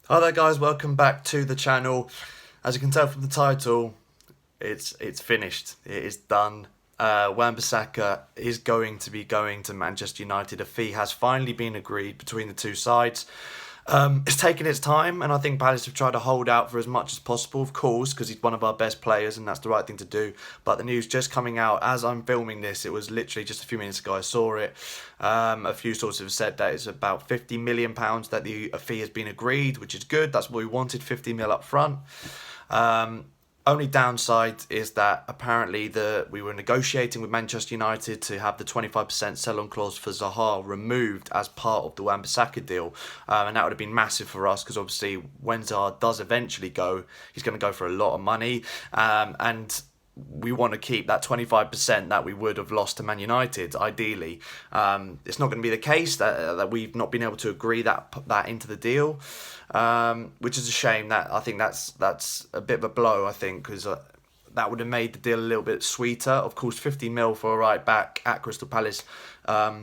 Hi there guys, welcome back to the channel. As you can tell from the title, it's finished. It is done. Wan-Bissaka is going to be going to Manchester United. A fee has finally been agreed between the two sides. It's taken its time, and I think Palace have tried to hold out for as much as possible, of course, because he's one of our best players, and that's the right thing to do. But the news just coming out as I'm filming this, it was literally just a few minutes ago I saw it. A few sources have said that it's about £50 million that the fee has been agreed, which is good. That's what we wanted, 50 mil up front. Only downside is that apparently we were negotiating with Manchester United to have the 25% sell-on clause for Zaha removed as part of the Wan-Bissaka deal, and that would have been massive for us because obviously when Zaha does eventually go, he's going to go for a lot of money, and we want to keep that 25% that we would have lost to Man United, ideally. It's not going to be the case that we've not been able to agree that into the deal, which is a shame. That I think that's a bit of a blow, I think, because that would have made the deal a little bit sweeter. Of course, 50 mil for a right back at Crystal Palace. That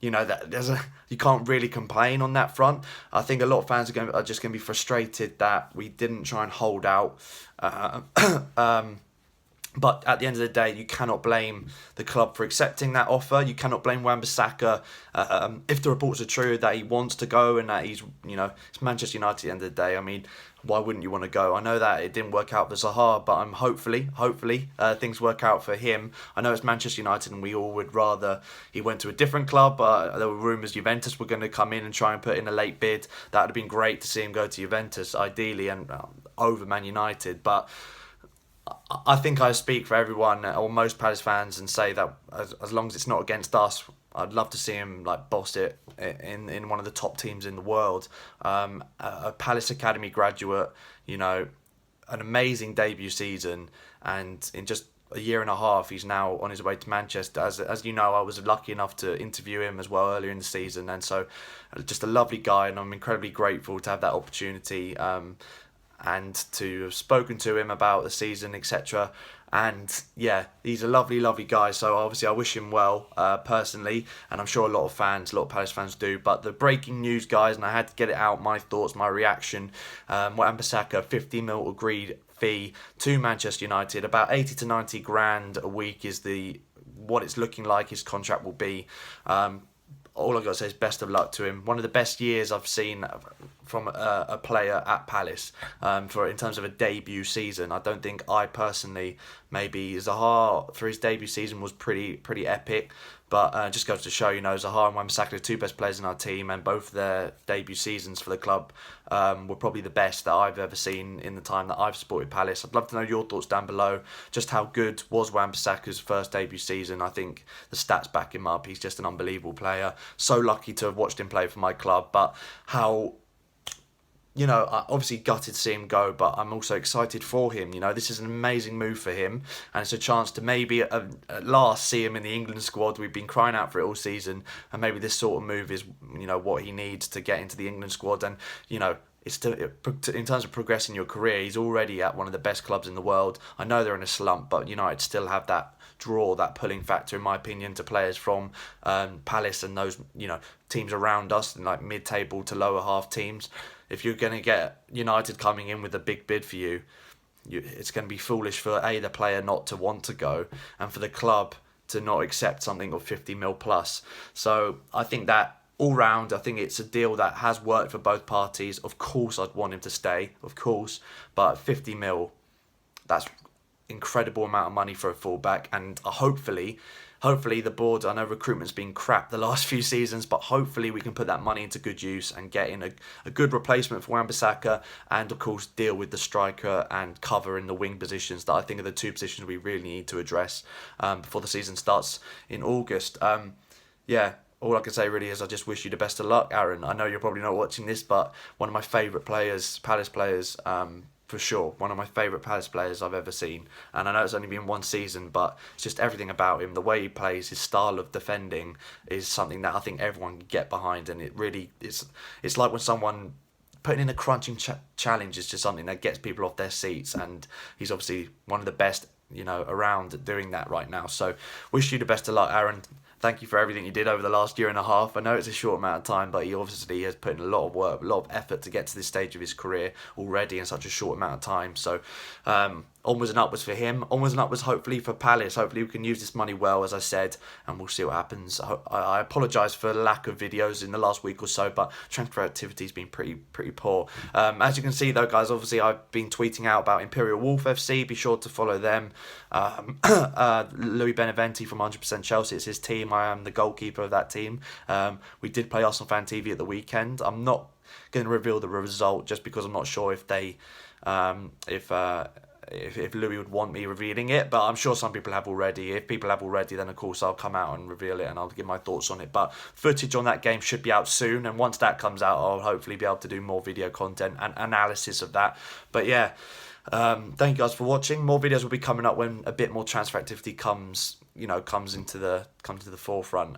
you can't really complain on that front. I think a lot of fans are just going to be frustrated that we didn't try and hold out. But at the end of the day, you cannot blame the club for accepting that offer. You cannot blame Wan-Bissaka if the reports are true that he wants to go and that it's Manchester United at the end of the day. I mean, why wouldn't you want to go? I know that it didn't work out for Zaha, but I'm hopefully things work out for him. I know it's Manchester United and we all would rather he went to a different club. There were rumours Juventus were going to come in and try and put in a late bid. That would have been great to see him go to Juventus, ideally, and over Man United. But I think I speak for everyone or most Palace fans and say that as long as it's not against us, I'd love to see him boss it in one of the top teams in the world. A Palace Academy graduate, an amazing debut season, and in just a year and a half, he's now on his way to Manchester. As you know, I was lucky enough to interview him as well earlier in the season, and so just a lovely guy, and I'm incredibly grateful to have that opportunity. And to have spoken to him about the season, etc. And yeah, he's a lovely, lovely guy. So obviously, I wish him well personally, and I'm sure a lot of Palace fans do. But the breaking news, guys, and I had to get it out. My thoughts, my reaction. Wan-Bissaka, 50 mil agreed fee to Manchester United. About 80 to 90 grand a week is what it's looking like his contract will be. All I've got to say is best of luck to him. One of the best years I've seen from a player at Palace in terms of a debut season. I don't think I personally, maybe Zaha for his debut season was pretty epic. But just goes to show, Zaha and Wan-Bissaka are the two best players in our team, and both their debut seasons for the club were probably the best that I've ever seen in the time that I've supported Palace. I'd love to know your thoughts down below. Just how good was Wan-Bissaka's first debut season? I think the stats back him up. He's just an unbelievable player. So lucky to have watched him play for my club, but how I obviously gutted to see him go, but I'm also excited for him. This is an amazing move for him, and it's a chance to maybe at last see him in the England squad. We've been crying out for it all season, and maybe this sort of move is, what he needs to get into the England squad. And in terms of progressing your career, he's already at one of the best clubs in the world. I know they're in a slump, but United still have that that pulling factor, in my opinion, to players from Palace and those teams around us, and like mid-table to lower half teams. If you're going to get United coming in with a big bid for you, it's going to be foolish for the player not to want to go, and for the club to not accept something of 50 mil plus. So I think that all round, I think it's a deal that has worked for both parties. Of course, I'd want him to stay, of course, but 50 mil, that's incredible amount of money for a fullback, and hopefully the board, I know recruitment's been crap the last few seasons, but hopefully we can put that money into good use and get in a good replacement for Wan-Bissaka, and of course deal with the striker and cover in the wing positions that I think are the two positions we really need to address before the season starts in August. All I can say really is I just wish you the best of luck, Aaron. I know you're probably not watching this, but one of my favourite players, Palace players, for sure. One of my favourite Palace players I've ever seen. And I know it's only been one season, but it's just everything about him. The way he plays, his style of defending is something that I think everyone can get behind. And it really, it's like when someone putting in a crunching challenge is just something that gets people off their seats. And he's obviously one of the best, around doing that right now. So wish you the best of luck, Aaron. thank you for everything you did over the last year and a half. I know it's a short amount of time, but he obviously has put in a lot of work, a lot of effort to get to this stage of his career already in such a short amount of time. So onwards and upwards for him, onwards and upwards hopefully for Palace. Hopefully we can use this money well, as I said, and we'll see what happens. I apologise for the lack of videos in the last week or so, but transfer activity has been pretty poor. As you can see though, guys, obviously I've been tweeting out about Imperial Wolf FC. Be sure to follow them. Louis Beneventi from 100% Chelsea, it's his team. I am the goalkeeper of that team. We did play Arsenal Fan TV at the weekend. I'm not going to reveal the result just because I'm not sure if they if Louis would want me revealing it, but I'm sure some people have already. If people have already, then of course I'll come out and reveal it and I'll give my thoughts on it. But footage on that game should be out soon, and once that comes out, I'll hopefully be able to do more video content and analysis of that. But yeah, thank you guys for watching. More videos will be coming up when a bit more transfer activity comes into the forefront.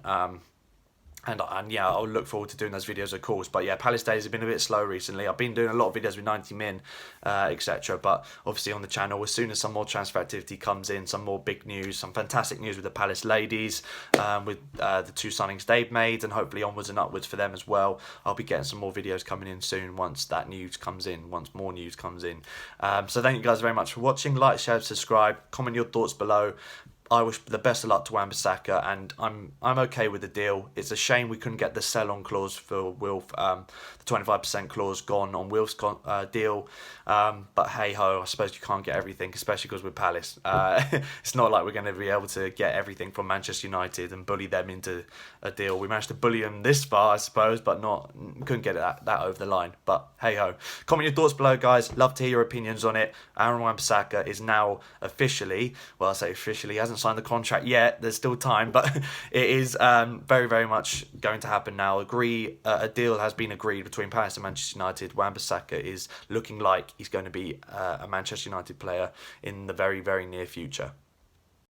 And yeah, I'll look forward to doing those videos, of course. But yeah, Palace Days have been a bit slow recently. I've been doing a lot of videos with 90 min, etc. But obviously on the channel, as soon as some more transfer activity comes in, some more big news, some fantastic news with the Palace ladies, with the 2 signings they've made, and hopefully onwards and upwards for them as well. I'll be getting some more videos coming in soon once that news comes in, once more news comes in. So thank you guys very much for watching. Like, share, subscribe, comment your thoughts below. I wish the best of luck to Wan-Bissaka, and I'm okay with the deal. It's a shame we couldn't get the sell-on clause for Wilf, the 25% clause gone on Wilf's deal. But hey-ho, I suppose you can't get everything, especially because with Palace. It's not like we're going to be able to get everything from Manchester United and bully them into a deal. We managed to bully them this far, I suppose, but couldn't get that over the line. But hey-ho. Comment your thoughts below, guys. Love to hear your opinions on it. Aaron Wan-Bissaka is now officially, well, I say officially, he hasn't signed the contract yet. There's still time, but it is very much going to happen now. A deal has been agreed between Palace and Manchester United. Wan-Bissaka is looking like he's going to be a Manchester United player in the very near future.